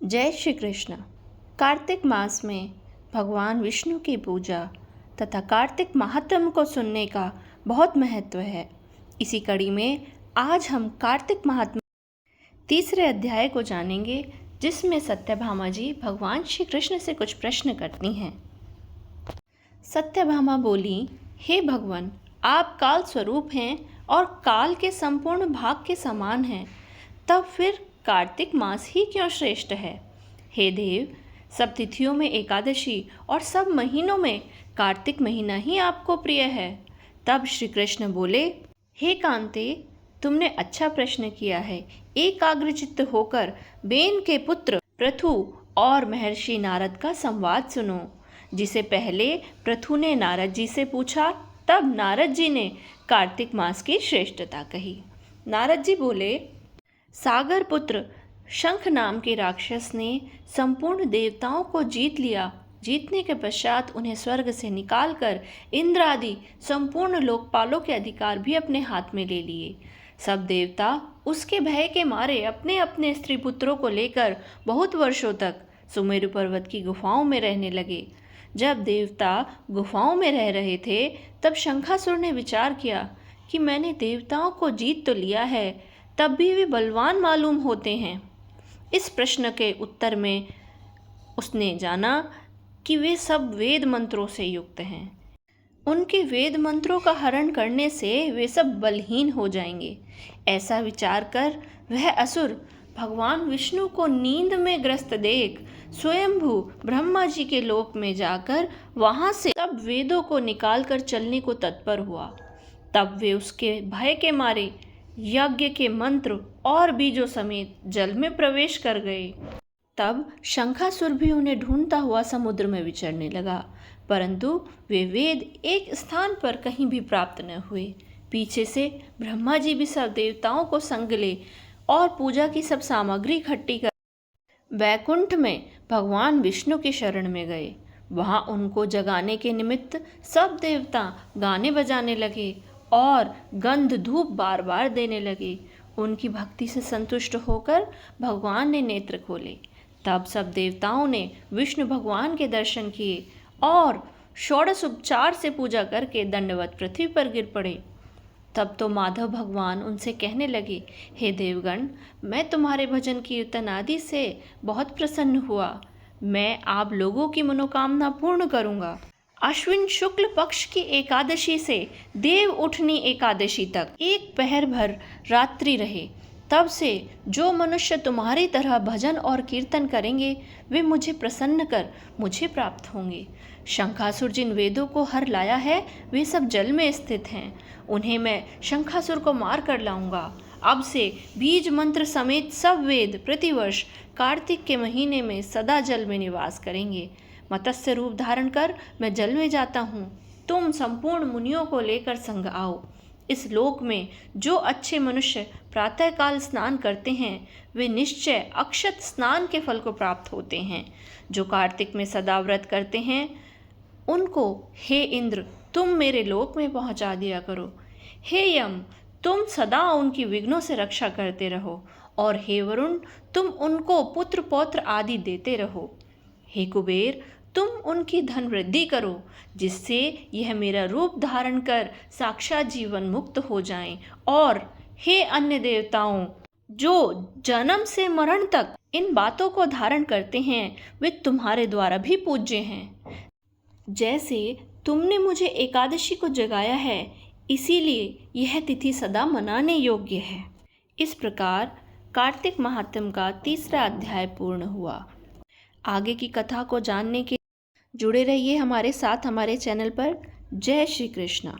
जय श्री कृष्ण। कार्तिक मास में भगवान विष्णु की पूजा तथा कार्तिक महात्म्य को सुनने का बहुत महत्व है। इसी कड़ी में आज हम कार्तिक महात्म्य तीसरे अध्याय को जानेंगे, जिसमें सत्यभामा जी भगवान श्री कृष्ण से कुछ प्रश्न करती हैं। सत्यभामा बोली, हे भगवान, आप काल स्वरूप हैं और काल के संपूर्ण भाग के समान हैं, तब फिर कार्तिक मास ही क्यों श्रेष्ठ है? हे देव, सब तिथियों में एकादशी और सब महीनों में कार्तिक महीना ही आपको प्रिय है। तब श्री कृष्ण बोले, हे कांते, तुमने अच्छा प्रश्न किया है। एकाग्रचित्त होकर बेन के पुत्र पृथु और महर्षि नारद का संवाद सुनो। जिसे पहले पृथु ने नारद जी से पूछा, तब नारद जी ने कार्तिक मास की श्रेष्ठता कही। नारद जी बोले, सागर पुत्र शंख नाम के राक्षस ने संपूर्ण देवताओं को जीत लिया। जीतने के पश्चात उन्हें स्वर्ग से निकालकर इंद्र आदि संपूर्ण लोकपालों के अधिकार भी अपने हाथ में ले लिए। सब देवता उसके भय के मारे अपने अपने स्त्री पुत्रों को लेकर बहुत वर्षों तक सुमेरु पर्वत की गुफाओं में रहने लगे। जब देवता गुफाओं में रह रहे थे, तब शंखासुर ने विचार किया कि मैंने देवताओं को जीत तो लिया है, तब भी वे बलवान मालूम होते हैं। इस प्रश्न के उत्तर में उसने जाना कि वे सब वेद मंत्रों से युक्त हैं। उनके वेद मंत्रों का हरण करने से वे सब बलहीन हो जाएंगे। ऐसा विचार कर वह असुर भगवान विष्णु को नींद में ग्रस्त देख स्वयंभू ब्रह्मा जी के लोक में जाकर वहां से सब वेदों को निकालकर चलने को तत्पर हुआ। तब वे उसके भय के मारे यज्ञ के मंत्र और बीजों समेत जल में प्रवेश कर गए। तब शंखासुर भी उन्हें ढूंढता हुआ समुद्र में विचरने लगा, परंतु वे वेद एक स्थान पर कहीं भी प्राप्त न हुए। पीछे से ब्रह्मा जी भी सब देवताओं को संग ले और पूजा की सब सामग्री इकट्ठी कर वैकुंठ में भगवान विष्णु की शरण में गए। वहां उनको जगाने के निमित्त सब देवता गाने बजाने लगे और गंध धूप बार बार देने लगे। उनकी भक्ति से संतुष्ट होकर भगवान ने नेत्र खोले। तब सब देवताओं ने विष्णु भगवान के दर्शन किए और षोडश उपचार से पूजा करके दंडवत पृथ्वी पर गिर पड़े। तब तो माधव भगवान उनसे कहने लगे, हे देवगण, मैं तुम्हारे भजन कीर्तन आदि से बहुत प्रसन्न हुआ। मैं आप लोगों की मनोकामना पूर्ण करूँगा। अश्विन शुक्ल पक्ष की एकादशी से देव उठनी एकादशी तक एक पहर भर रात्रि रहे। तब से जो मनुष्य तुम्हारी तरह भजन और कीर्तन करेंगे, वे मुझे प्रसन्न कर मुझे प्राप्त होंगे। शंखासुर जिन वेदों को हर लाया है, वे सब जल में स्थित हैं। उन्हें मैं शंखासुर को मार कर लाऊंगा। अब से बीज मंत्र समेत सब वेद प्रतिवर्ष कार्तिक के महीने में सदा जल में निवास करेंगे। मत्स्य रूप धारण कर मैं जल में जाता हूँ। तुम संपूर्ण मुनियों को लेकर संग आओ। इस लोक में जो अच्छे मनुष्य प्रातःकाल स्नान करते हैं, वे निश्चय अक्षत स्नान के फल को प्राप्त होते हैं। जो कार्तिक में सदा व्रत करते हैं, उनको हे इंद्र, तुम मेरे लोक में पहुँचा दिया करो। हे यम, तुम सदा उनकी विघ्नों से रक्षा करते रहो। और हे वरुण, तुम उनको पुत्र पौत्र आदि देते रहो। हे कुबेर, तुम उनकी धन वृद्धि करो, जिससे यह मेरा रूप धारण कर साक्षात जीवन मुक्त हो जाएं। और हे अन्य देवताओं, जो जन्म से मरण तक इन बातों को धारण करते हैं, वे तुम्हारे द्वारा भी पूज्य हैं। जैसे तुमने मुझे एकादशी को जगाया है, इसीलिए यह तिथि सदा मनाने योग्य है। इस प्रकार कार्तिक महात्म्य का तीसरा अध्याय पूर्ण हुआ। आगे की कथा को जानने के जुड़े रहिए हमारे साथ हमारे चैनल पर। जय श्री कृष्ण।